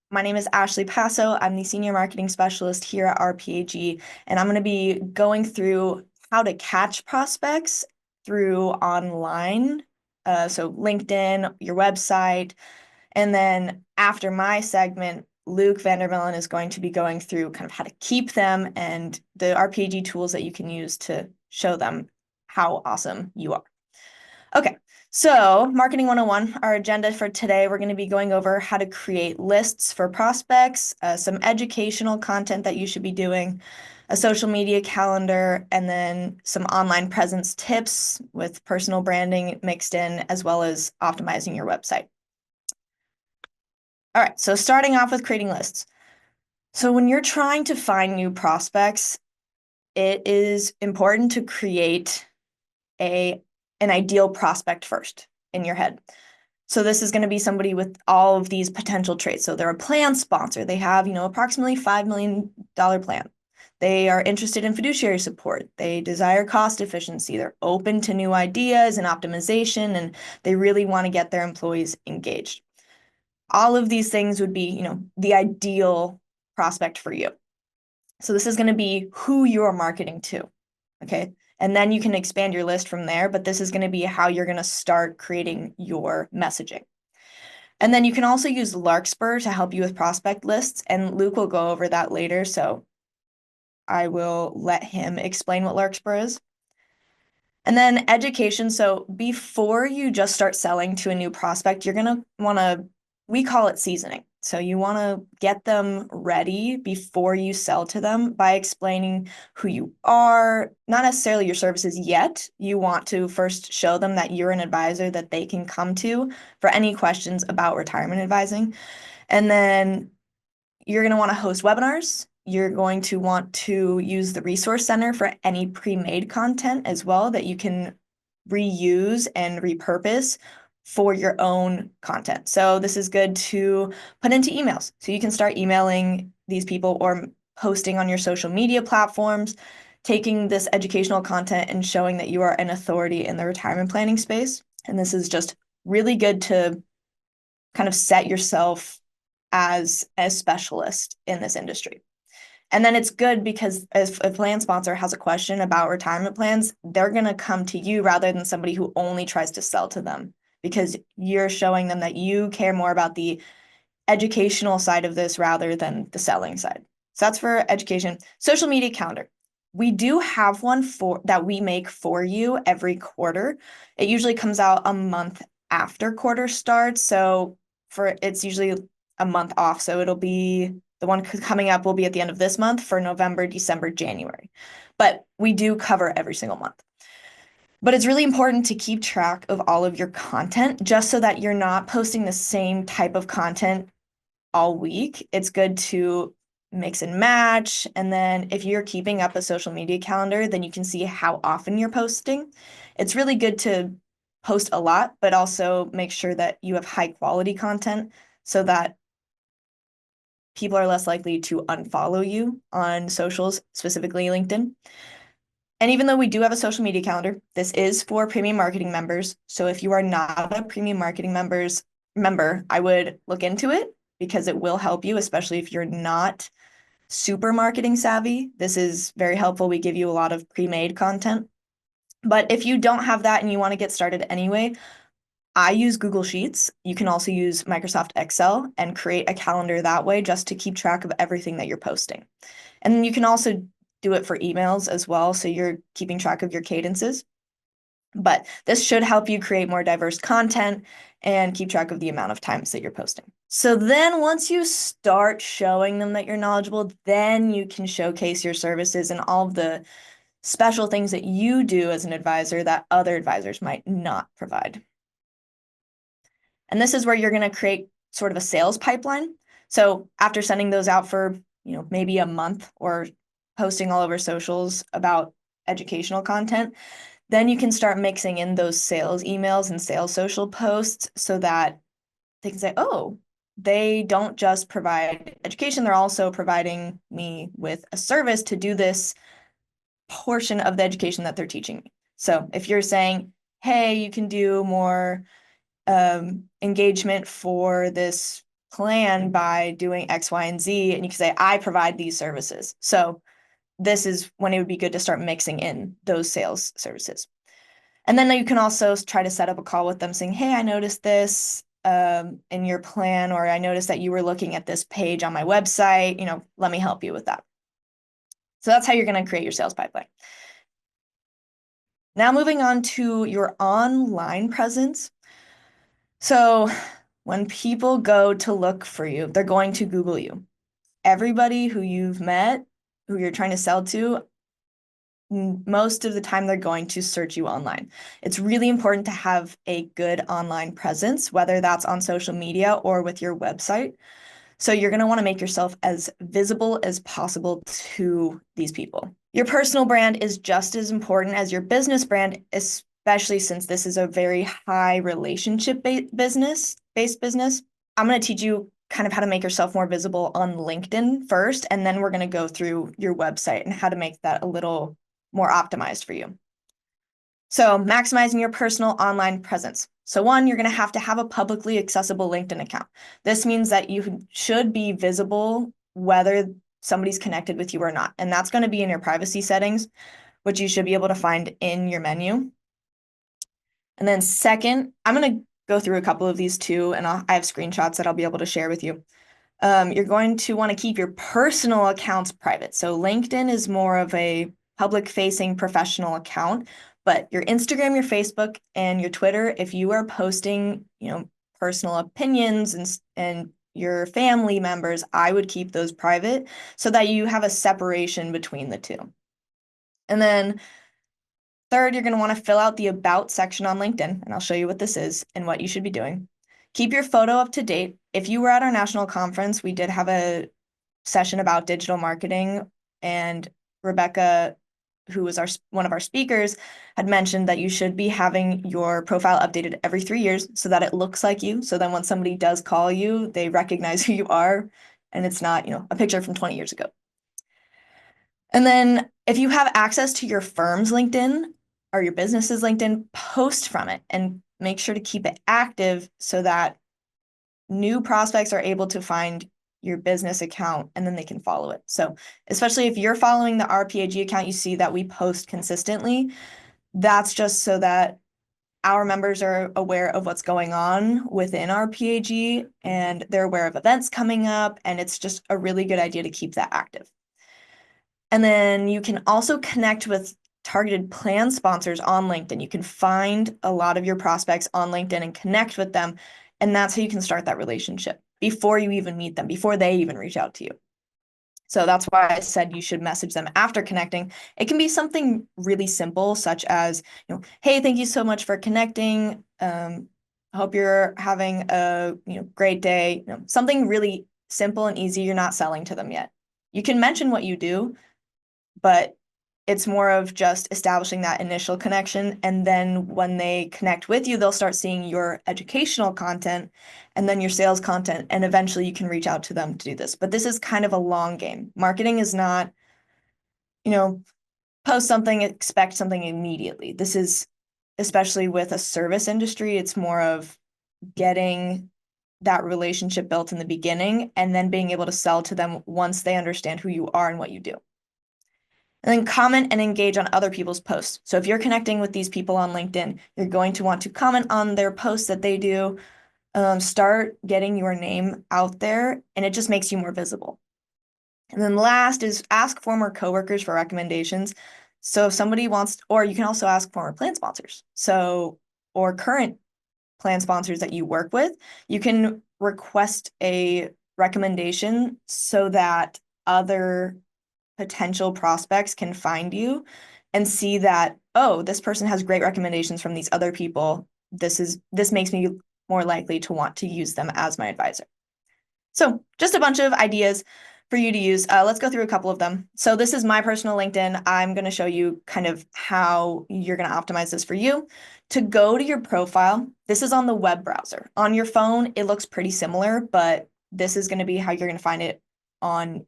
My name is Ashley Passo. I'm the Senior Marketing Specialist here at RPAG, and I'm going to be going through how to catch prospects through online, so LinkedIn, your website, and then after my segment, Luke Vandermillen is going to be going through kind of how to keep them and the RPAG tools that you can use to show them how awesome you are. Okay, so Marketing 101, our agenda for today, we're going to be going over how to create lists for prospects, some educational content that you should be doing, a social media calendar, and then some online presence tips with personal branding mixed in, as well as optimizing your website. All right, so starting off with creating lists. So when you're trying to find new prospects, it is important to create an ideal prospect first in your head. So this is going to be somebody with all of these potential traits. So they're a plan sponsor. They have, approximately $5 million plan. They are interested in fiduciary support. They desire cost efficiency. They're open to new ideas and optimization, and they really want to get their employees engaged. All of these things would be, the ideal prospect for you. So this is going to be who you're marketing to. Okay. And then you can expand your list from there, but this is going to be how you're going to start creating your messaging. And then you can also use Larkspur to help you with prospect lists, and Luke will go over that later, so I will let him explain what Larkspur is. And then education. So before you just start selling to a new prospect, you're going to want to, we call it seasoning. So you want to get them ready before you sell to them by explaining who you are, not necessarily your services yet. You want to first show them that you're an advisor that they can come to for any questions about retirement advising. And then you're going to want to host webinars. You're going to want to use the resource center for any pre-made content as well that you can reuse and repurpose for your own content. So this is good to put into emails. So you can start emailing these people or posting on your social media platforms, taking this educational content and showing that you are an authority in the retirement planning space. And this is just really good to kind of set yourself as a specialist in this industry. And then it's good because if a plan sponsor has a question about retirement plans, they're going to come to you rather than somebody who only tries to sell to them, because you're showing them that you care more about the educational side of this rather than the selling side. So that's for education. Social media calendar. We do have one for that we make for you every quarter. It usually comes out a month after quarter starts. So it's usually a month off. So it'll be the one coming up will be at the end of this month for November, December, January. But we do cover every single month. But it's really important to keep track of all of your content just so that you're not posting the same type of content all week. It's good to mix and match. And then if you're keeping up a social media calendar, then you can see how often you're posting. It's really good to post a lot, but also make sure that you have high quality content so that people are less likely to unfollow you on socials, specifically LinkedIn. And even though we do have a social media calendar, this is for premium marketing members. So if you are not a premium marketing member, I would look into it because it will help you, especially if you're not super marketing savvy. This is very helpful. We give you a lot of pre-made content. But if you don't have that and you want to get started anyway, I use Google Sheets. You can also use Microsoft Excel and create a calendar that way just to keep track of everything that you're posting. And you can also do it for emails as well, so you're keeping track of your cadences. But this should help you create more diverse content and keep track of the amount of times that you're posting. So then once you start showing them that you're knowledgeable, then you can showcase your services and all of the special things that you do as an advisor that other advisors might not provide. And this is where you're going to create sort of a sales pipeline. So after sending those out for, maybe a month or posting all over socials about educational content, then you can start mixing in those sales emails and sales social posts so that they can say, oh, they don't just provide education, they're also providing me with a service to do this portion of the education that they're teaching me. So if you're saying, hey, you can do more engagement for this plan by doing X, Y, and Z, and you can say, I provide these services. So this is when it would be good to start mixing in those sales services. And then you can also try to set up a call with them saying, hey, I noticed this in your plan, or I noticed that you were looking at this page on my website, let me help you with that. So that's how you're going to create your sales pipeline. Now moving on to your online presence. So when people go to look for you, they're going to Google you. Everybody who you've met, who you're trying to sell to, most of the time they're going to search you online. It's really important to have a good online presence, whether that's on social media or with your website. So you're going to want to make yourself as visible as possible to these people. Your personal brand is just as important as your business brand, especially since this is a very high relationship-based business. I'm going to teach you kind of how to make yourself more visible on LinkedIn first, and then we're going to go through your website and how to make that a little more optimized for you. So maximizing your personal online presence. So one, you're going to have a publicly accessible LinkedIn account. This means that you should be visible whether somebody's connected with you or not. And that's going to be in your privacy settings, which you should be able to find in your menu. And then second, I'm going to go through a couple of these too, and I have screenshots that I'll be able to share with you. You're going to want to keep your personal accounts private. So LinkedIn is more of a public-facing professional account, but your Instagram, your Facebook, and your Twitter, if you are posting, personal opinions and your family members, I would keep those private so that you have a separation between the two. And then third, you're going to want to fill out the About section on LinkedIn, and I'll show you what this is and what you should be doing. Keep your photo up to date. If you were at our national conference, we did have a session about digital marketing, and Rebecca, who was one of our speakers, had mentioned that you should be having your profile updated every 3 years so that it looks like you. So then when somebody does call you, they recognize who you are, and it's not, a picture from 20 years ago. And then if you have access to your firm's LinkedIn or your business's LinkedIn, post from it and make sure to keep it active so that new prospects are able to find your business account and then they can follow it. So especially if you're following the RPAG account, you see that we post consistently. That's just so that our members are aware of what's going on within RPAG and they're aware of events coming up, and it's just a really good idea to keep that active. And then you can also connect with targeted plan sponsors on LinkedIn. You can find a lot of your prospects on LinkedIn and connect with them. And that's how you can start that relationship before you even meet them, before they even reach out to you. So that's why I said you should message them after connecting. It can be something really simple, such as, hey, thank you so much for connecting. Hope you're having a great day. Something really simple and easy. You're not selling to them yet. You can mention what you do, but it's more of just establishing that initial connection. And then when they connect with you, they'll start seeing your educational content and then your sales content. And eventually you can reach out to them to do this. But this is kind of a long game. Marketing is not, post something, expect something immediately. This is, especially with a service industry, it's more of getting that relationship built in the beginning and then being able to sell to them once they understand who you are and what you do. And then comment and engage on other people's posts. So if you're connecting with these people on LinkedIn, you're going to want to comment on their posts that they do. Start getting your name out there, and it just makes you more visible. And then last is ask former coworkers for recommendations. So if somebody wants, or you can also ask former plan sponsors. Or current plan sponsors that you work with, you can request a recommendation so that other potential prospects can find you and see that, oh, this person has great recommendations from these other people. This makes me more likely to want to use them as my advisor. So just a bunch of ideas for you to use. Let's go through a couple of them. So this is my personal LinkedIn. I'm going to show you kind of how you're going to optimize this for you. To go to your profile, this is on the web browser. On your phone, it looks pretty similar, but this is going to be how you're going to find it on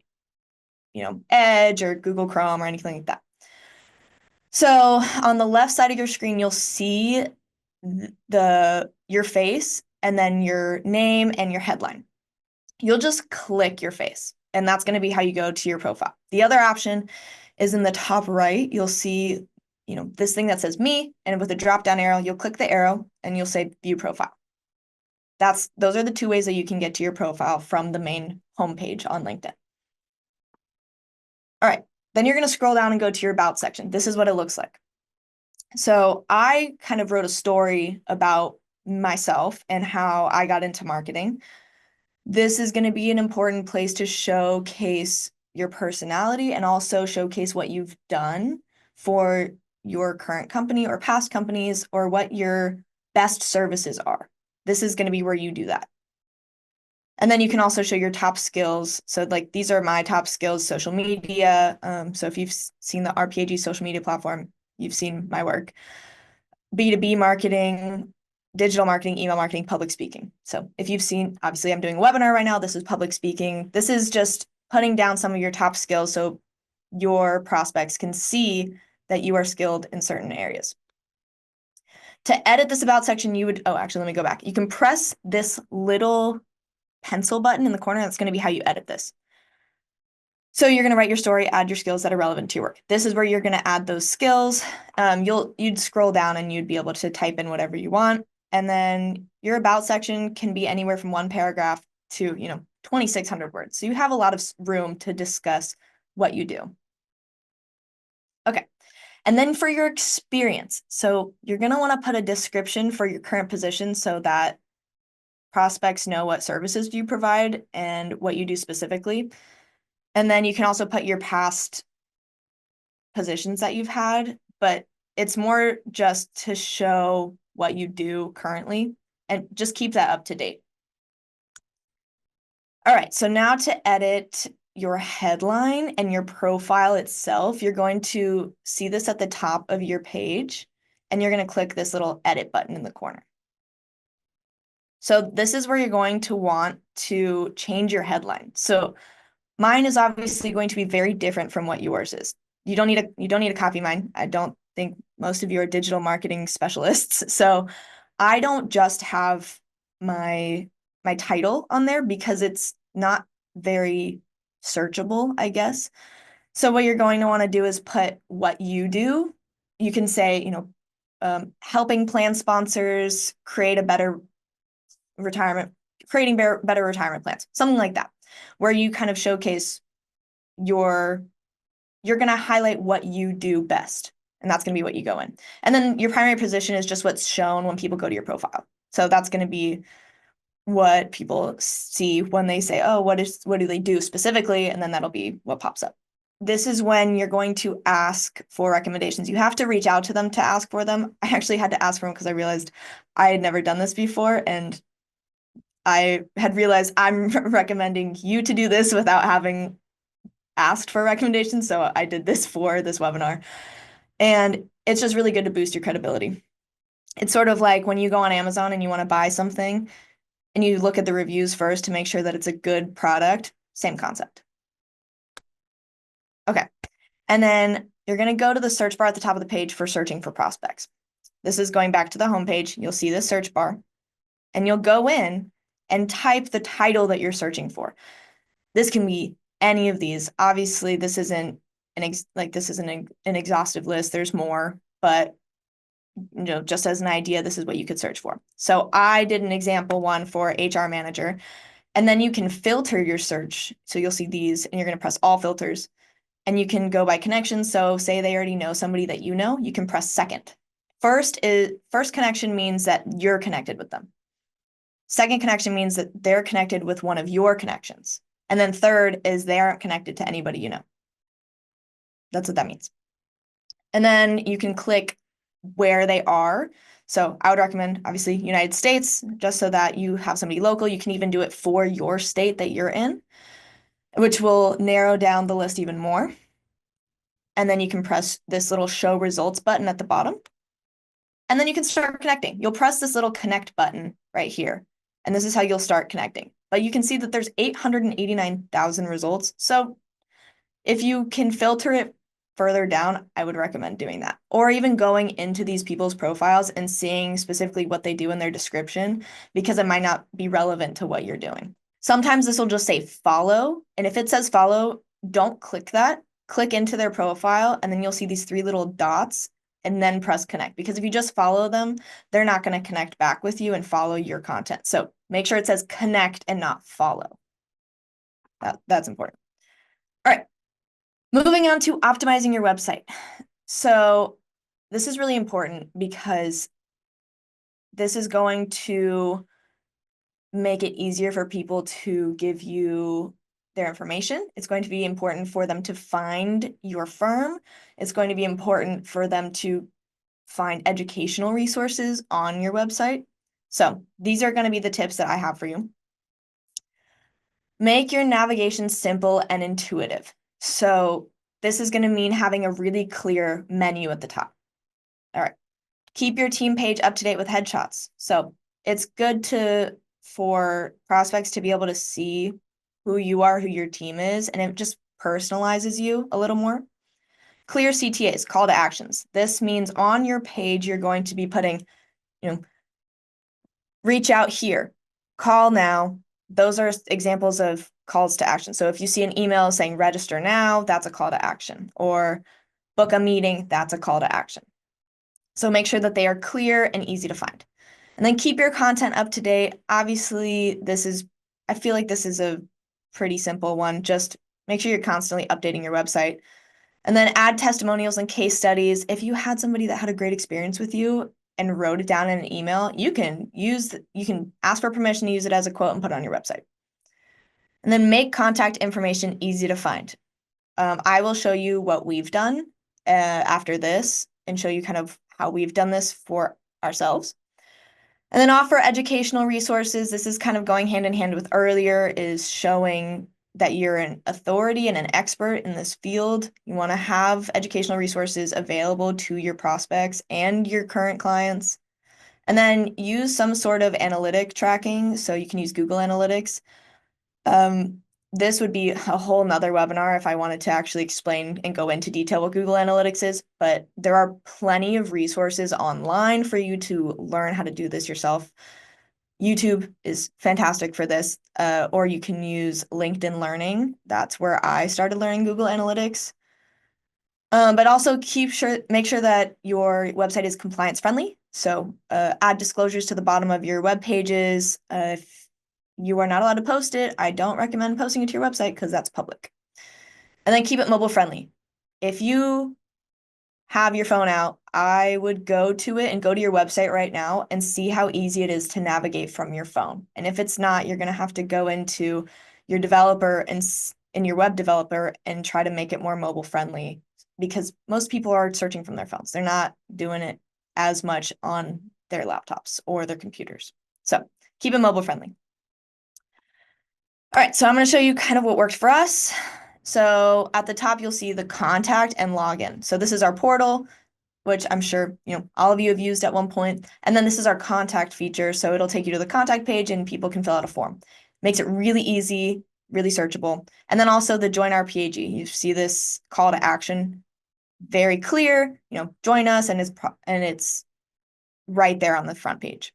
Edge or Google Chrome or anything like that. So on the left side of your screen, you'll see your face and then your name and your headline. you'll just click your face, and that's going to be how you go to your profile. The other option is in the top right. You'll see, this thing that says me, and with a drop down arrow, you'll click the arrow and you'll say view profile. Those are the two ways that you can get to your profile from the main homepage on LinkedIn. All right, then you're going to scroll down and go to your about section. This is what it looks like. So I kind of wrote a story about myself and how I got into marketing. This is going to be an important place to showcase your personality and also showcase what you've done for your current company or past companies, or what your best services are. This is going to be where you do that. And then you can also show your top skills. So like these are my top skills: social media. So if you've seen the RPAG social media platform, you've seen my work. B2B marketing, digital marketing, email marketing, public speaking. So if you've seen, obviously I'm doing a webinar right now. This is public speaking. This is just putting down some of your top skills so your prospects can see that you are skilled in certain areas. To edit this about section, actually, let me go back. You can press this little pencil button in the corner. That's going to be how you edit this. So you're going to write your story, add your skills that are relevant to your work. This is where you're going to add those skills. You'd scroll down and you'd be able to type in whatever you want. And then your about section can be anywhere from one paragraph to, 2,600 words. So you have a lot of room to discuss what you do. Okay. And then for your experience, so you're going to want to put a description for your current position so that prospects know what services you provide and what you do specifically. And then you can also put your past positions that you've had, but it's more just to show what you do currently and just keep that up to date. All right, so now to edit your headline and your profile itself, you're going to see this at the top of your page, and you're going to click this little edit button in the corner. So this is where you're going to want to change your headline. So mine is obviously going to be very different from what yours is. You don't need to copy mine. I don't think most of you are digital marketing specialists. So I don't just have my title on there because it's not very searchable, I guess. So what you're going to want to do is put what you do. You can say, helping plan sponsors create a better creating better retirement plans, something like that, where you kind of showcase you're going to highlight what you do best. And that's going to be what you go in. And then your primary position is just what's shown when people go to your profile. So that's going to be what people see when they say, oh, what do they do specifically? And then that'll be what pops up. This is when you're going to ask for recommendations. You have to reach out to them to ask for them. I actually had to ask for them because I realized I had never done this before. And I had realized I'm recommending you to do this without having asked for recommendations. So I did this for this webinar. And it's just really good to boost your credibility. It's sort of like when you go on Amazon and you want to buy something and you look at the reviews first to make sure that it's a good product. Same concept. Okay. And then you're going to go to the search bar at the top of the page for searching for prospects. This is going back to the homepage. You'll see the search bar and you'll go in and type the title that you're searching for. This can be any of these. Obviously, this isn't an exhaustive list. There's more, but just as an idea, this is what you could search for. So I did an example one for HR manager, and then you can filter your search. So you'll see these, and you're going to press all filters, and you can go by connection. So say they already know somebody that you know, you can press second. First connection means that you're connected with them. Second connection means that they're connected with one of your connections. And then third is they aren't connected to anybody you know. That's what that means. And then you can click where they are. So I would recommend, obviously, United States, just so that you have somebody local. You can even do it for your state that you're in, which will narrow down the list even more. And then you can press this little show results button at the bottom. And then you can start connecting. You'll press this little connect button right here. And this is how you'll start connecting. But you can see that there's 889,000 results. So if you can filter it further down, I would recommend doing that. Or even going into these people's profiles and seeing specifically what they do in their description, because it might not be relevant to what you're doing. Sometimes this will just say follow. And if it says follow, don't click that. Click into their profile, and then you'll see these three little dots, and then press connect. Because if you just follow them, they're not going to connect back with you and follow your content. So make sure it says connect and not follow. That's important. All right. Moving on to optimizing your website. So this is really important because this is going to make it easier for people to give you their information. It's going to be important for them to find your firm. It's going to be important for them to find educational resources on your website. So these are going to be the tips that I have for you. Make your navigation simple and intuitive. So this is going to mean having a really clear menu at the top. All right. Keep your team page up to date with headshots. So it's good for prospects to be able to see who you are, who your team is, and it just personalizes you a little more. Clear CTAs, call to actions. This means on your page, you're going to be putting, reach out here, call now. Those are examples of calls to action. So if you see an email saying register now, that's a call to action. Or book a meeting, that's a call to action. So make sure that they are clear and easy to find. And then keep your content up to date. Obviously, I feel like this is a pretty simple one. Just make sure you're constantly updating your website. And then add testimonials and case studies. If you had somebody that had a great experience with you and wrote it down in an email, you can ask for permission to use it as a quote and put it on your website. And then make contact information easy to find. I will show you what we've done after this and show you kind of how we've done this for ourselves. And then offer educational resources. This is kind of going hand in hand with earlier, is showing that you're an authority and an expert in this field. You want to have educational resources available to your prospects and your current clients. And then use some sort of analytic tracking. So you can use Google Analytics. This would be a whole nother webinar if I wanted to actually explain and go into detail what Google Analytics is, but there are plenty of resources online for you to learn how to do this yourself. YouTube is fantastic for this, or you can use LinkedIn Learning. That's where I started learning Google Analytics. But also make sure that your website is compliance friendly. So add disclosures to the bottom of your web pages. If you are not allowed to post it, I don't recommend posting it to your website because that's public. And then keep it mobile friendly. If you have your phone out, I would go to it and go to your website right now and see how easy it is to navigate from your phone. And if it's not, you're going to have to go into your developer and in your web developer and try to make it more mobile friendly, because most people are searching from their phones. They're not doing it as much on their laptops or their computers. So keep it mobile friendly. All right, so I'm going to show you kind of what worked for us. So at the top, you'll see the contact and login. So this is our portal, which I'm sure, all of you have used at one point. And then this is our contact feature. So it'll take you to the contact page and people can fill out a form. Makes it really easy, really searchable. And then also the join RPAG. You see this call to action, very clear, join us, and it's right there on the front page.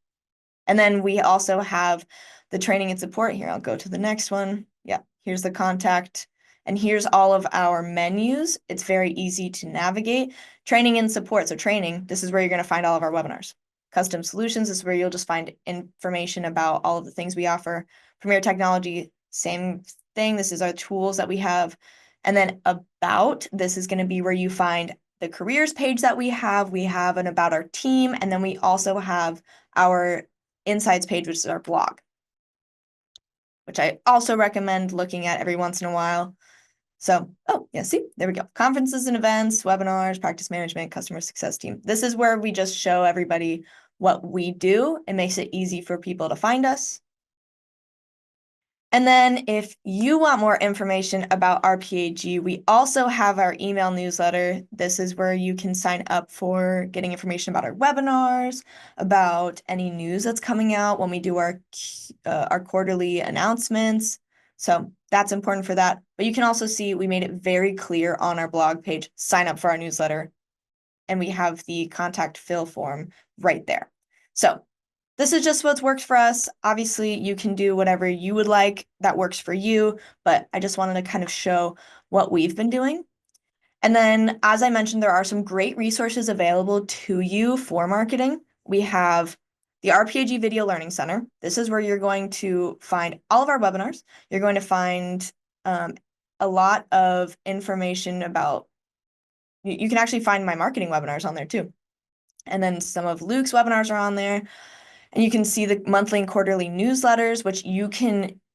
And then we also have the training and support here. I'll go to the next one. Yeah, here's the contact. And here's all of our menus. It's very easy to navigate. Training and support. So training, this is where you're going to find all of our webinars. Custom solutions, this is where you'll just find information about all of the things we offer. Premier technology, same thing. This is our tools that we have. And then about, this is going to be where you find the careers page that we have. We have an about our team. And then we also have our insights page, which is our blog, which I also recommend looking at every once in a while. So, see, there we go. Conferences and events, webinars, practice management, customer success team. This is where we just show everybody what we do. It makes it easy for people to find us. And then if you want more information about RPAG, we also have our email newsletter. This is where you can sign up for getting information about our webinars, about any news that's coming out when we do our quarterly announcements. So that's important for that. But you can also see we made it very clear on our blog page, sign up for our newsletter. And we have the contact fill form right there. So This is just what's worked for us. Obviously, you can do whatever you would like that works for you, but I just wanted to kind of show what we've been doing. And then, as I mentioned, there are some great resources available to you for marketing. We have the RPAG Video Learning Center. This is where you're going to find all of our webinars. You're going to find um, a lot of information about, you can actually find my marketing webinars on there too. And then some of Luke's webinars are on there. And you can see the monthly and quarterly newsletters, which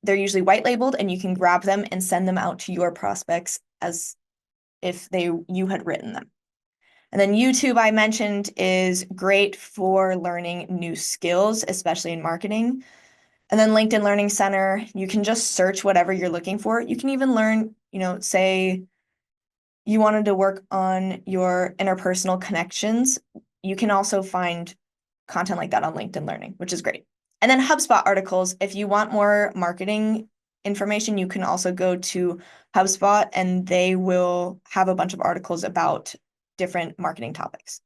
they're usually white labeled and you can grab them and send them out to your prospects as if you had written them. And then YouTube, I mentioned, is great for learning new skills, especially in marketing. And then LinkedIn Learning Center, you can just search whatever you're looking for. You can even learn, say you wanted to work on your interpersonal connections. You can also find content like that on LinkedIn Learning, which is great. And then HubSpot articles, if you want more marketing information, you can also go to HubSpot and they will have a bunch of articles about different marketing topics.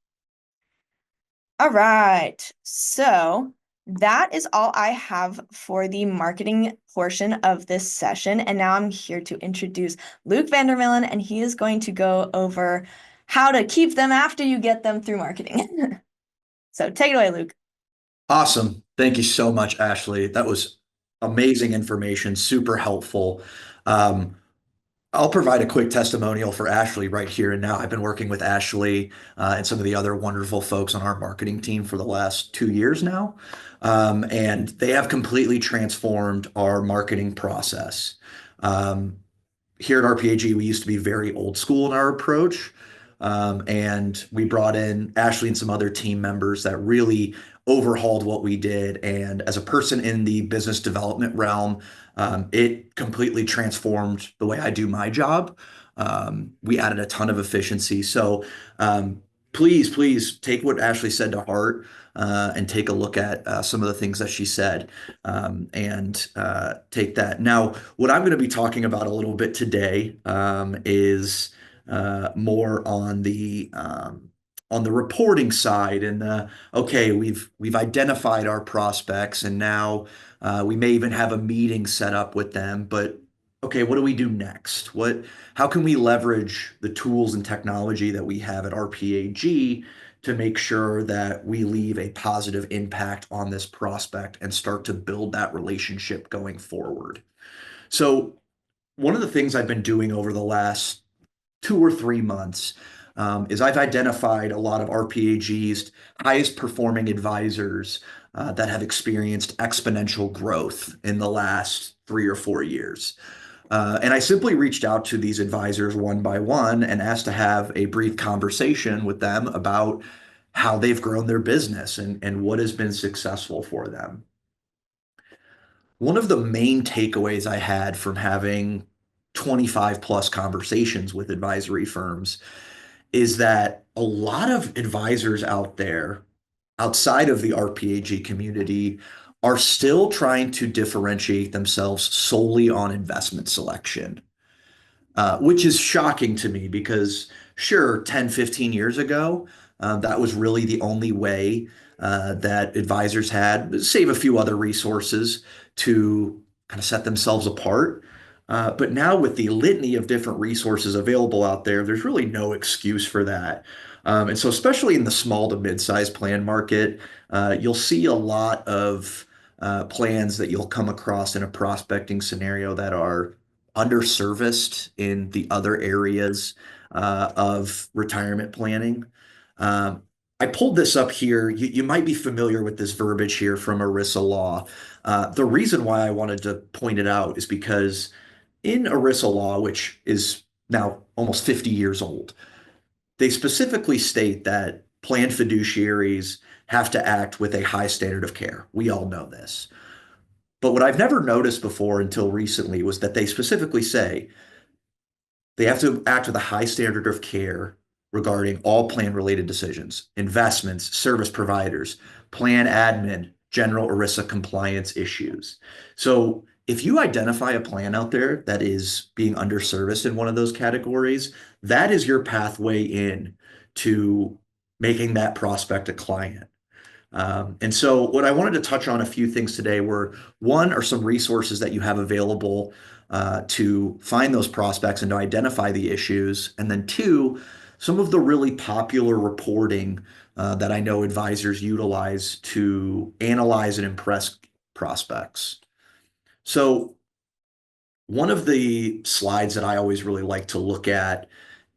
All right. So that is all I have for the marketing portion of this session. And now I'm here to introduce Luke Vandermillen, and he is going to go over how to keep them after you get them through marketing. So take it away, Luke. Awesome. Thank you so much, Ashley. That was amazing information, super helpful. Um, I'll provide a quick testimonial for Ashley right here and now. I've been working with Ashley and some of the other wonderful folks on our marketing team for the last 2 years now. And they have completely transformed our marketing process. Um, Here at RPAG, we used to be very old school in our approach. And we brought in Ashley and some other team members that really overhauled what we did. And as a person in the business development realm, it completely transformed the way I do my job. We added a ton of efficiency. So please take what Ashley said to heart and take a look at some of the things that she said and take that. Now, what I'm going to be talking about a little bit today is more on the reporting side and okay, we've identified our prospects and now we may even have a meeting set up with them, but okay, what do we do next? How can we leverage the tools and technology that we have at RPAG to make sure that we leave a positive impact on this prospect and start to build that relationship going forward? So, one of the things I've been doing over the last 2 or 3 months is I've identified a lot of RPAG's highest performing advisors that have experienced exponential growth in the last 3 or 4 years. And I simply reached out to these advisors one by one and asked to have a brief conversation with them about how they've grown their business and what has been successful for them. One of the main takeaways I had from having 25 plus conversations with advisory firms is that a lot of advisors out there outside of the RPAG community are still trying to differentiate themselves solely on investment selection, which is shocking to me because, sure, 10, 15 years ago, that was really the only way that advisors had, save a few other resources, to kind of set themselves apart. But now, with the litany of different resources available out there, there's really no excuse for that. And so, especially in the small to mid-sized plan market, you'll see a lot of plans that you'll come across in a prospecting scenario that are underserviced in the other areas of retirement planning. Um, I pulled this up here. You might be familiar with this verbiage here from ERISA law. The reason why I wanted to point it out is because in ERISA law, which is now almost 50 years old, they specifically state that planned fiduciaries have to act with a high standard of care. We all know this. But what I've never noticed before until recently was that they specifically say they have to act with a high standard of care regarding all plan related decisions, investments, service providers, plan admin, general ERISA compliance issues. So if you identify a plan out there that is being underserviced in one of those categories, that is your pathway in to making that prospect a client. And so, what I wanted to touch on a few things today were one are some resources that you have available to find those prospects and to identify the issues. And then, two, some of the really popular reporting that I know advisors utilize to analyze and impress prospects. So, one of the slides that I always really like to look at,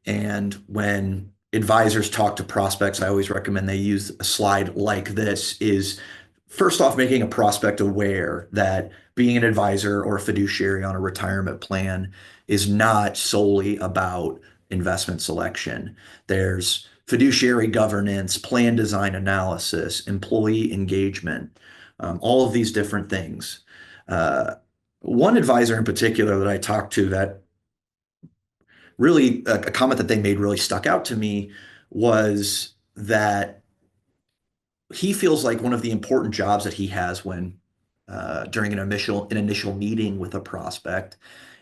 and when advisors talk to prospects, I always recommend they use a slide like this, is first off making a prospect aware that being an advisor or a fiduciary on a retirement plan is not solely about investment selection. There's fiduciary governance, plan design analysis, employee engagement, all of these different things. Uh, One advisor in particular that I talked to that really a comment that they made really stuck out to me was that he feels like one of the important jobs that he has when during an initial meeting with a prospect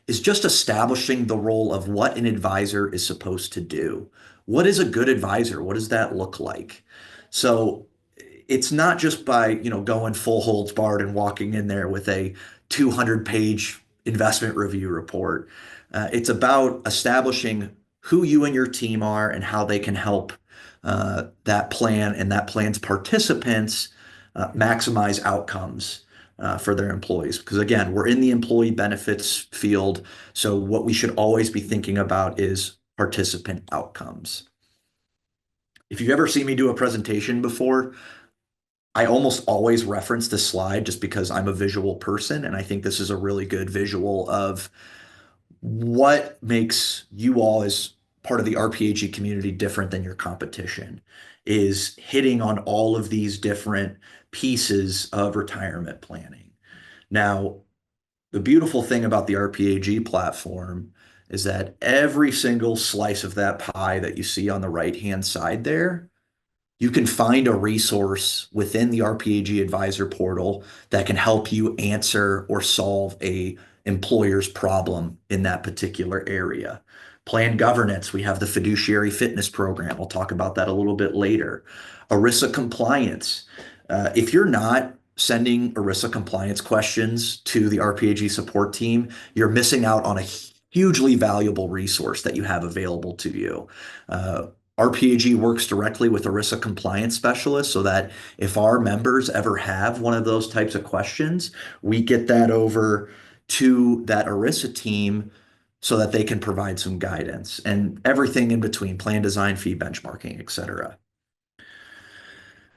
is just establishing the role of what an advisor is supposed to do. What is a good advisor? What does that look like? So it's not just by, going full holds barred and walking in there with a 200-page investment review report. It's about establishing who you and your team are and how they can help that plan and that plan's participants maximize outcomes for their employees. Because again, we're in the employee benefits field. So what we should always be thinking about is participant outcomes. If you've ever seen me do a presentation before, I almost always reference this slide just because I'm a visual person, and I think this is a really good visual of what makes you all as part of the RPAG community different than your competition is hitting on all of these different pieces of retirement planning. Now, the beautiful thing about the RPAG platform is that every single slice of that pie that you see on the right-hand side there, you can find a resource within the RPAG advisor portal that can help you answer or solve a employer's problem in that particular area. Plan governance, we have the fiduciary fitness program. We'll talk about that a little bit later. ERISA compliance. If you're not sending ERISA compliance questions to the RPAG support team, you're missing out on a hugely valuable resource that you have available to you. RPAG works directly with ERISA compliance specialists so that if our members ever have one of those types of questions, we get that over to that ERISA team so that they can provide some guidance and everything in between, plan design, fee benchmarking, et cetera.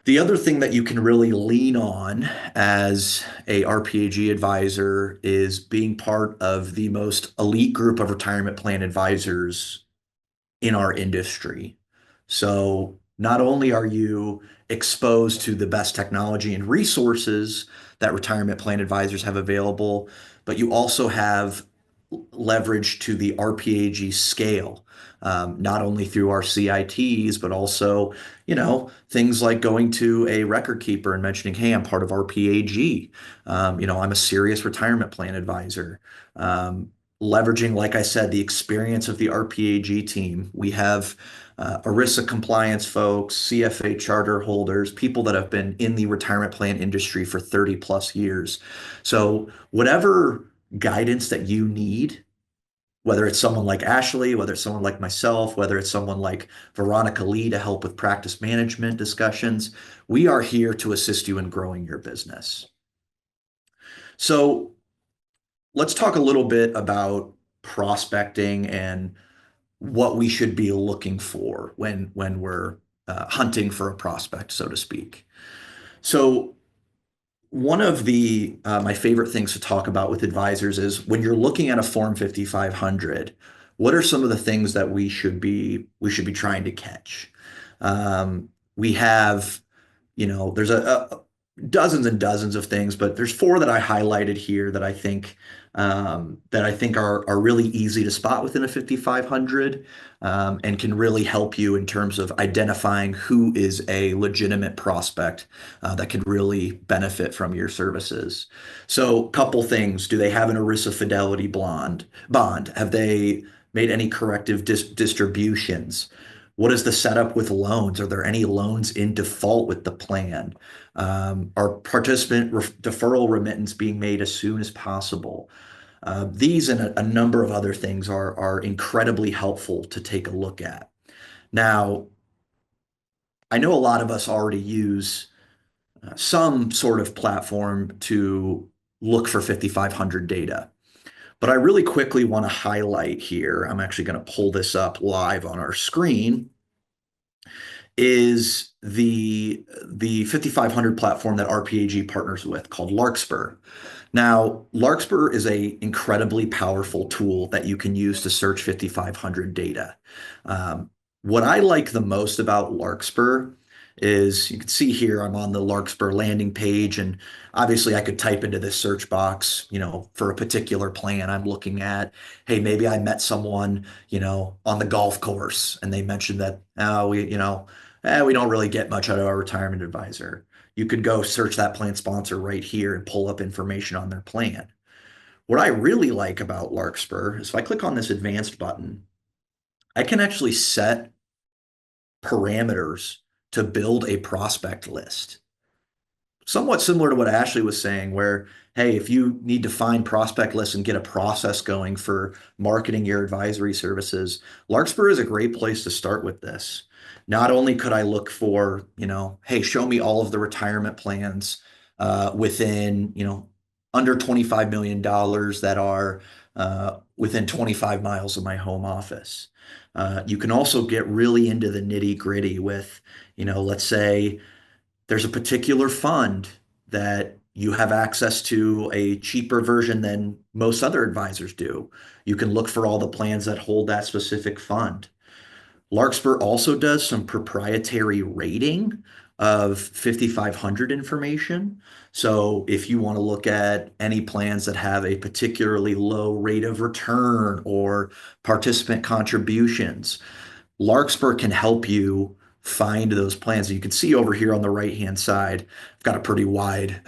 The other thing that you can really lean on as a RPAG advisor is being part of the most elite group of retirement plan advisors in our industry. So not only are you exposed to the best technology and resources that retirement plan advisors have available, but you also have leverage to the RPAG scale, not only through our CITs, but also, things like going to a record keeper and mentioning, hey, I'm part of RPAG. I'm a serious retirement plan advisor. Leveraging, like I said, the experience of the RPAG team. We have ERISA compliance folks, CFA charter holders, people that have been in the retirement plan industry for 30 plus years. So whatever guidance that you need, whether it's someone like Ashley, whether it's someone like myself, whether it's someone like Veronica Lee to help with practice management discussions, we are here to assist you in growing your business. So let's talk a little bit about prospecting and what we should be looking for when we're hunting for a prospect, so to speak. So one of the my favorite things to talk about with advisors is when you're looking at a Form 5500, what are some of the things that we should be trying to catch? We have, there's a dozens and dozens of things, but there's four that I highlighted here that I think are really easy to spot within a 5500 and can really help you in terms of identifying who is a legitimate prospect that could really benefit from your services. So, couple things: do they have an ERISA fidelity bond? Have they made any corrective distributions? What is the setup with loans? Are there any loans in default with the plan? Are participant deferral remittance being made as soon as possible? These and a number of other things are incredibly helpful to take a look at. Now, I know a lot of us already use some sort of platform to look for 5,500 data. But I really quickly want to highlight here, I'm actually going to pull this up live on our screen, is the 5,500 platform that RPAG partners with called Larkspur. Now, Larkspur is a incredibly powerful tool that you can use to search 5,500 data. What I like the most about Larkspur is you can see here I'm on the Larkspur landing page, and obviously I could type into this search box, for a particular plan I'm looking at. Hey, maybe I met someone, on the golf course, and they mentioned that we don't really get much out of our retirement advisor. You could go search that plan sponsor right here and pull up information on their plan. What I really like about Larkspur is if I click on this advanced button, I can actually set parameters to build a prospect list. Somewhat similar to what Ashley was saying, where, hey, if you need to find prospect lists and get a process going for marketing your advisory services, Larkspur is a great place to start with this. Not only could I look for, hey, show me all of the retirement plans within, under $25 million that are within 25 miles of my home office. You can also get really into the nitty gritty with, let's say, there's a particular fund that you have access to a cheaper version than most other advisors do. You can look for all the plans that hold that specific fund. Larkspur also does some proprietary rating of 5,500 information. So if you want to look at any plans that have a particularly low rate of return or participant contributions, Larkspur can help you find those plans. And you can see over here on the right-hand side, I've got a pretty wide,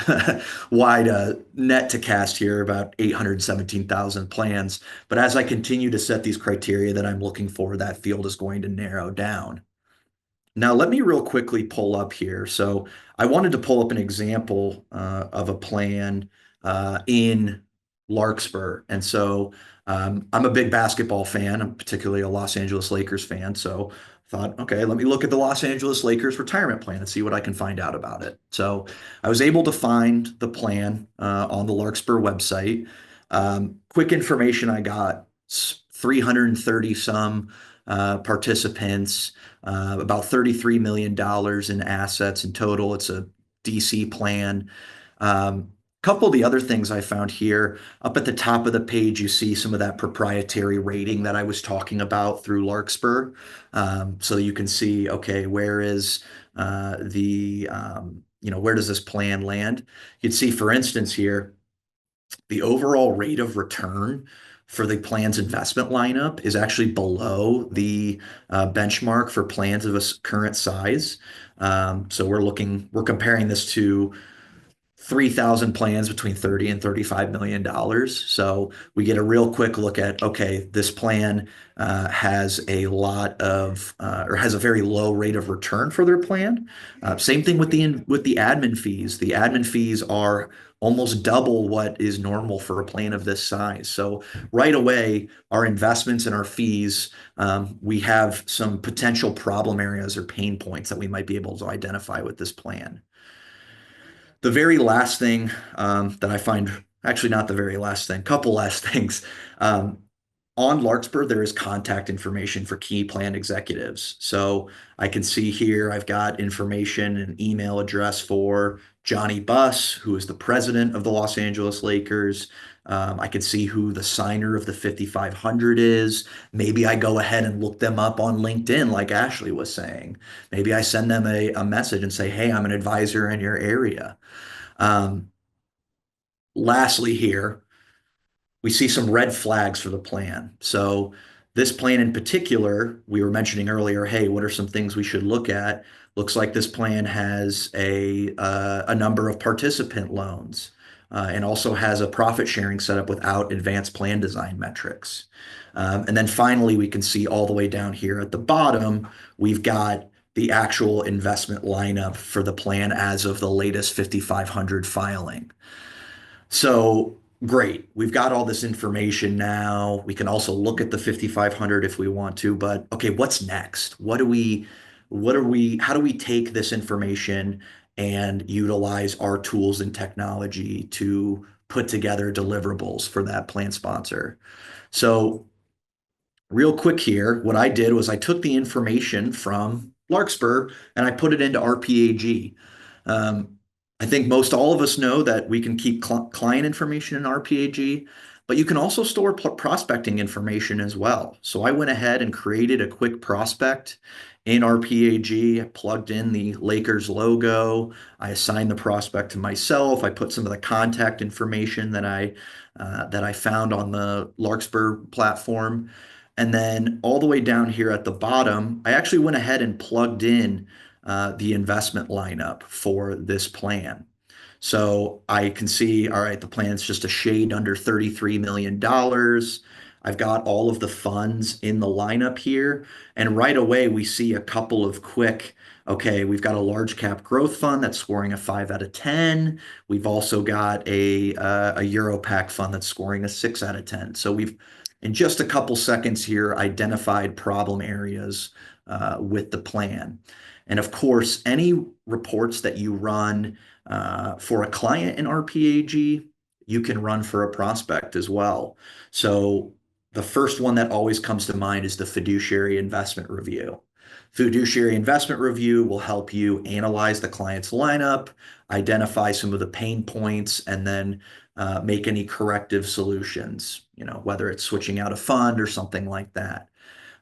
wide net to cast here, about 817,000 plans. But as I continue to set these criteria that I'm looking for, that field is going to narrow down. Now, let me real quickly pull up here. So I wanted to pull up an example of a plan in Larkspur. And so I'm a big basketball fan. I'm particularly a Los Angeles Lakers fan. So I thought, okay, let me look at the Los Angeles Lakers retirement plan and see what I can find out about it. So I was able to find the plan on the Larkspur website. Quick information I got, 330 some participants, about $33 million in assets in total. It's a DC plan. Couple of the other things I found here, up at the top of the page, you see some of that proprietary rating that I was talking about through Larkspur. So you can see, okay, where is where does this plan land? You'd see, for instance, here, the overall rate of return for the plan's investment lineup is actually below the benchmark for plans of a current size. So we're comparing this to 3,000 plans between 30 and $35 million. So we get a real quick look at, okay, this plan has a lot of, or has a very low rate of return for their plan. Same thing with the admin fees. The admin fees are almost double what is normal for a plan of this size. So right away, our investments and our fees, we have some potential problem areas or pain points that we might be able to identify with this plan. The very last thing that I find, actually not the very last thing, couple last things. On Larkspur, there is contact information for key plan executives. So I can see here I've got information and email address for Johnny Buss, who is the president of the Los Angeles Lakers. I can see who the signer of the 5,500 is. Maybe I go ahead and look them up on LinkedIn, like Ashley was saying. Maybe I send them a message and say, hey, I'm an advisor in your area. Um, Lastly, here, we see some red flags for the plan. So this plan in particular, we were mentioning earlier, hey, what are some things we should look at? Looks like this plan has a number of participant loans. and also has a profit sharing setup without advanced plan design metrics. And then finally, we can see all the way down here at the bottom, we've got the actual investment lineup for the plan as of the latest 5500 filing. So great. We've got all this information now. We can also look at the 5500 if we want to, but okay, what's next? How do we take this information and utilize our tools and technology to put together deliverables for that plan sponsor? So real quick here, what I did was I took the information from Larkspur and I put it into RPAG. Um, I think most all of us know that we can keep client information in RPAG, but you can also store prospecting information as well. So I went ahead and created a quick prospect in RPAG, plugged in the Lakers logo. I assigned the prospect to myself. I put some of the contact information that I found on the Larkspur platform. And then all the way down here at the bottom, I actually went ahead and plugged in the investment lineup for this plan. So I can see, all right, the plan's just a shade under $33 million. I've got all of the funds in the lineup here. And right away, we see a couple of quick, okay, we've got a large cap growth fund that's scoring a 5 out of 10. We've also got a Europac fund that's scoring a 6 out of 10. So we've, in just a couple seconds here, identified problem areas with the plan. And of course, any reports that you run for a client in RPAG, you can run for a prospect as well. So the first one that always comes to mind is the fiduciary investment review. Fiduciary investment review will help you analyze the client's lineup, identify some of the pain points, and then make any corrective solutions, whether it's switching out a fund or something like that.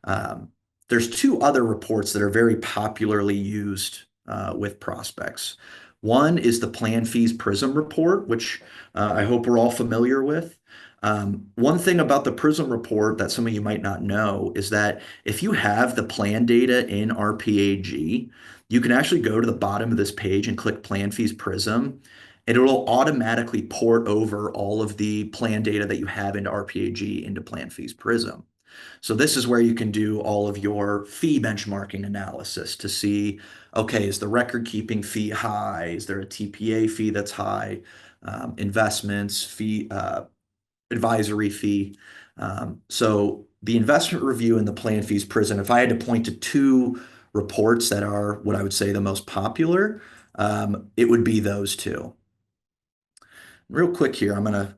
Um, there's two other reports that are very popularly used with prospects. One is the Plan Fees Prism report, which I hope we're all familiar with. One thing about the Prism report that some of you might not know is that if you have the plan data in RPAG, you can actually go to the bottom of this page and click Plan Fees Prism, and it'll automatically port over all of the plan data that you have into RPAG into Plan Fees Prism. So this is where you can do all of your fee benchmarking analysis to see, okay, is the record keeping fee high? Is there a TPA fee that's high? Investments, fee, advisory fee. So the investment review and the plan fees prism, if I had to point to two reports that are what I would say the most popular, it would be those two. Real quick here, I'm going to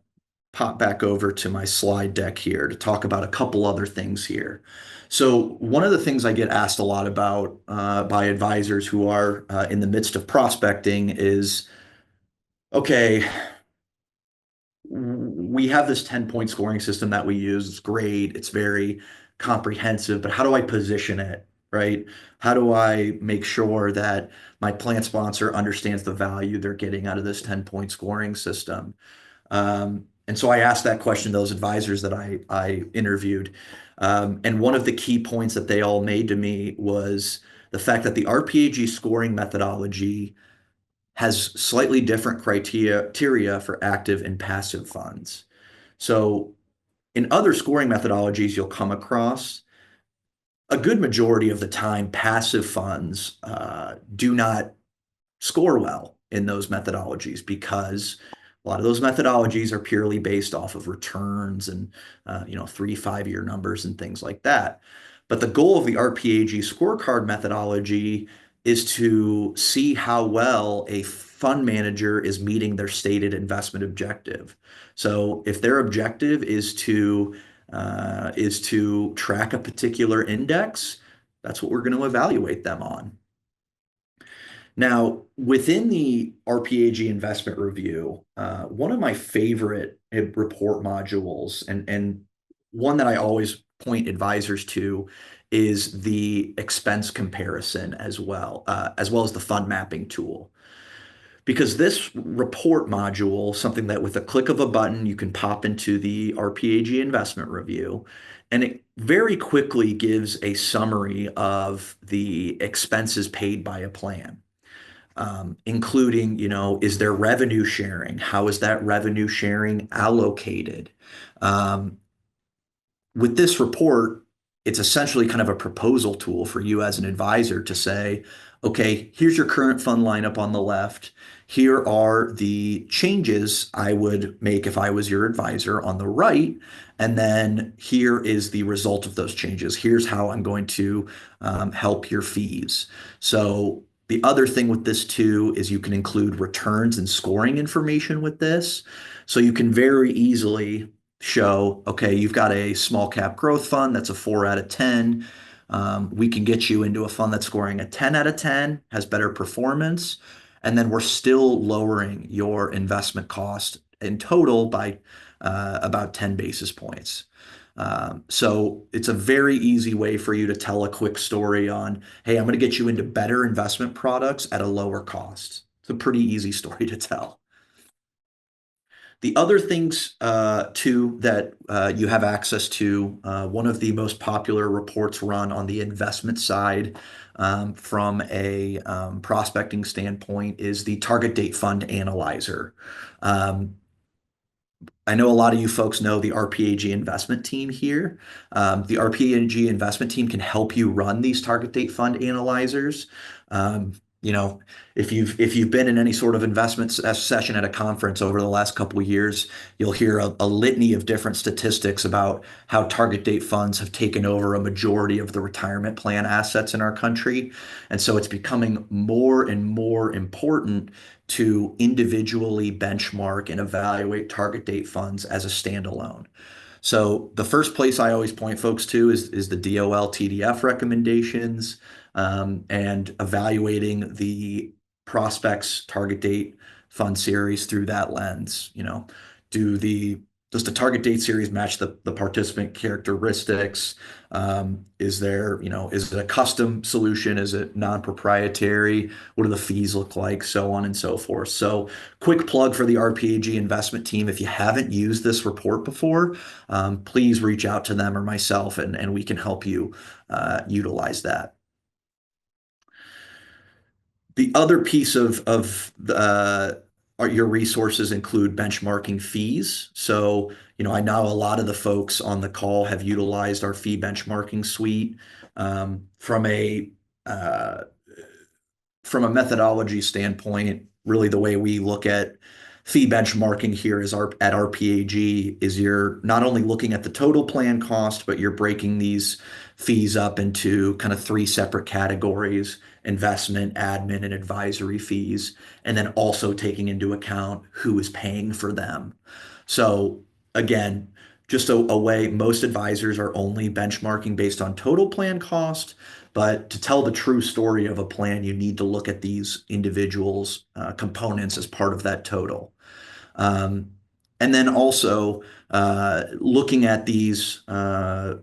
pop back over to my slide deck here to talk about a couple other things here. So one of the things I get asked a lot about by advisors who are in the midst of prospecting is, okay, we have this 10-point scoring system that we use. It's great. It's very comprehensive, but how do I position it, right? How do I make sure that my plan sponsor understands the value they're getting out of this 10-point scoring system? And so I asked that question to those advisors that I interviewed. And one of the key points that they all made to me was the fact that the RPAG scoring methodology has slightly different criteria for active and passive funds. So in other scoring methodologies, you'll come across a good majority of the time, passive funds do not score well in those methodologies because a lot of those methodologies are purely based off of returns and 3, 5 year numbers and things like that. But the goal of the RPAG scorecard methodology is to see how well a fund manager is meeting their stated investment objective. So if their objective is to track a particular index, that's what we're going to evaluate them on. Now, within the RPAG investment review, one of my favorite report modules and one that I always point advisors to is the expense comparison as well as the fund mapping tool. Because this report module, something that with a click of a button, you can pop into the RPAG investment review, and it very quickly gives a summary of the expenses paid by a plan. including, is there revenue sharing? How is that revenue sharing allocated? Um, with this report, it's essentially kind of a proposal tool for you as an advisor to say, okay, here's your current fund lineup on the left. Here are the changes I would make if I was your advisor on the right. And then here is the result of those changes. Here's how I'm going to help your fees. So the other thing with this too is you can include returns and scoring information with this. So you can very easily show, okay, you've got a small cap growth fund that's a 4 out of 10. We can get you into a fund that's scoring a 10 out of 10, has better performance, and then we're still lowering your investment cost in total by about 10 basis points. So it's a very easy way for you to tell a quick story on, hey, I'm going to get you into better investment products at a lower cost. It's a pretty easy story to tell. The other things, too, that you have access to, one of the most popular reports run on the investment side from a prospecting standpoint is the Target Date Fund Analyzer. Um, I know a lot of you folks know the RPAG investment team here. The RPAG investment team can help you run these target date fund analyzers. Um, you know, if you've been in any sort of investment session at a conference over the last couple of years, you'll hear a litany of different statistics about how target date funds have taken over a majority of the retirement plan assets in our country. And so it's becoming more and more important to individually benchmark and evaluate target date funds as a standalone. So the first place I always point folks to is the DOL TDF recommendations, and evaluating the prospects target date fund series through that lens. Do the does the target date series match the participant characteristics? Is it a custom solution? Is it non-proprietary? What do the fees look like? So on and so forth. So quick plug for the RPAG investment team. If you haven't used this report before, please reach out to them or myself, and we can help you utilize that. The other piece of your resources include benchmarking fees. So, I know a lot of the folks on the call have utilized our fee benchmarking suite. From a uh, methodology standpoint, really the way we look at fee benchmarking here at RPAG is you're not only looking at the total plan cost, but you're breaking these fees up into kind of three separate categories: investment, admin, and advisory fees, and then also taking into account who is paying for them. So again, just a way most advisors are only benchmarking based on total plan cost. But to tell the true story of a plan, you need to look at these individuals' components as part of that total. Um, and then also looking at these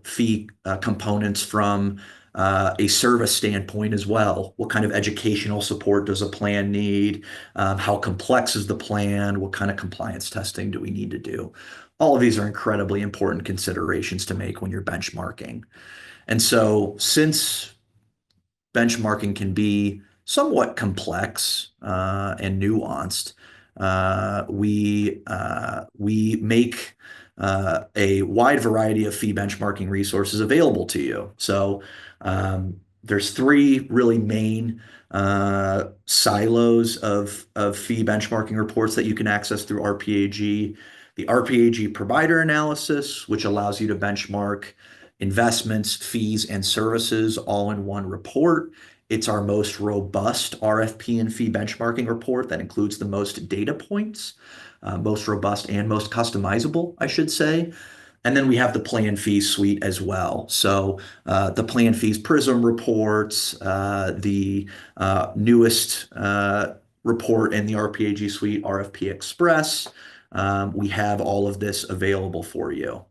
fee components from a service standpoint as well. What kind of educational support does a plan need? How complex is the plan? What kind of compliance testing do we need to do? All of these are incredibly important considerations to make when you're benchmarking. And so, since benchmarking can be somewhat complex and nuanced, we make a wide variety of fee benchmarking resources available to you. So there's three really main silos of fee benchmarking reports that you can access through RPAG. The RPAG provider analysis, which allows you to benchmark investments, fees, and services all in one report. It's our most robust RFP and fee benchmarking report that includes the most data points, most robust and most customizable, I should say. And then we have the plan fees suite as well. So the plan fees Prism reports, the newest report in the RPAG suite, RFP Express. We have all of this available for you.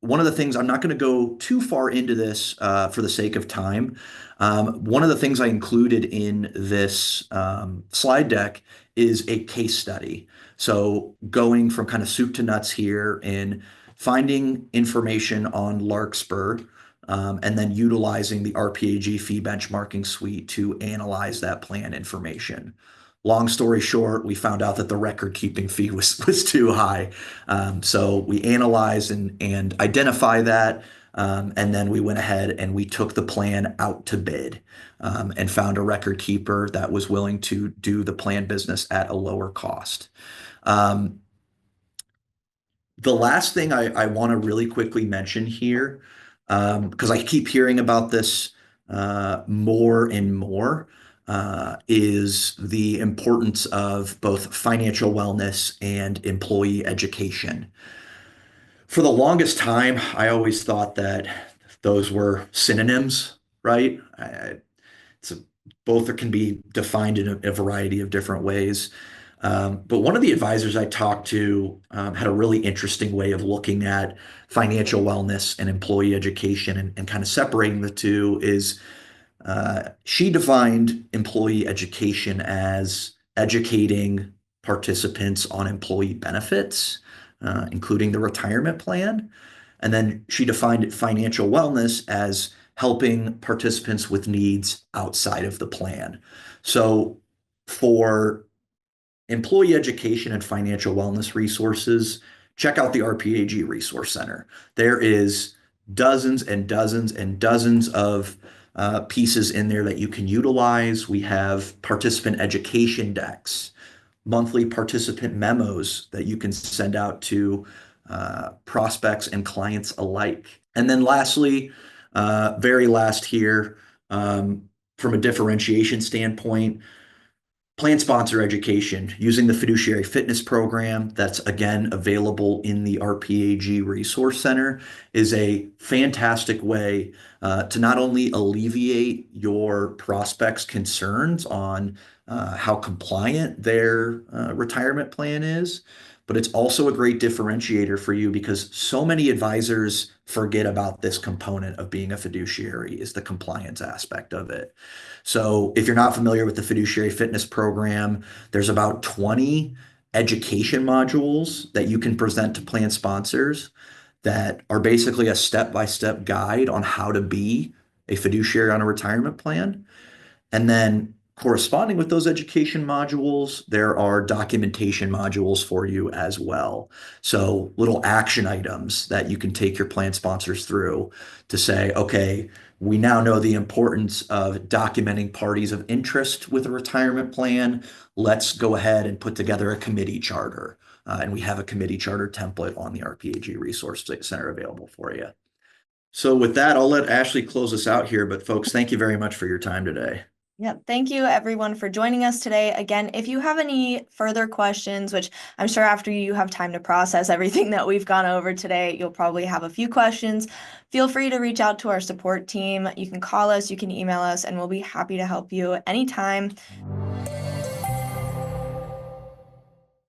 One of the things, I'm not going to go too far into this for the sake of time. One of the things I included in this slide deck is a case study. So going from kind of soup to nuts here in finding information on Larkspur, and then utilizing the RPAG fee benchmarking suite to analyze that plan information. Long story short, we found out that the record keeping fee was too high. So we analyzed and identify that. And then we went ahead and we took the plan out to bid, and found a record keeper that was willing to do the plan business at a lower cost. Um, the last thing I want to really quickly mention here, because I keep hearing about this more and more, is the importance of both financial wellness and employee education. For the longest time, I always thought that those were synonyms, right? It's a, both can be defined in a variety of different ways. But one of the advisors I talked to had a really interesting way of looking at financial wellness and employee education, and kind of separating the two is she defined employee education as educating participants on employee benefits, including the retirement plan. And then she defined financial wellness as helping participants with needs outside of the plan. So for employee education and financial wellness resources, check out the RPAG Resource Center. There is dozens and dozens and dozens of pieces in there that you can utilize. We have participant education decks, monthly participant memos that you can send out to prospects and clients alike. And then lastly, very last here, from a differentiation standpoint, plan sponsor education using the fiduciary fitness program that's again available in the RPAG Resource Center is a fantastic way to not only alleviate your prospects' concerns on how compliant their retirement plan is, but it's also a great differentiator for you because so many advisors forget about this component of being a fiduciary is the compliance aspect of it. So if you're not familiar with the fiduciary fitness program, there's about 20 education modules that you can present to plan sponsors that are basically a step-by-step guide on how to be a fiduciary on a retirement plan. And then corresponding with those education modules, there are documentation modules for you as well. So little action items that you can take your plan sponsors through to say, okay, we now know the importance of documenting parties of interest with a retirement plan. Let's go ahead and put together a committee charter. And we have a committee charter template on the RPAG Resource Center available for you. So with that, I'll let Ashley close us out here. But folks, thank you very much for your time today. Yep. Thank you everyone for joining us today. Again, if you have any further questions, which I'm sure after you have time to process everything that we've gone over today, you'll probably have a few questions. Feel free to reach out to our support team. You can call us, you can email us, and we'll be happy to help you anytime.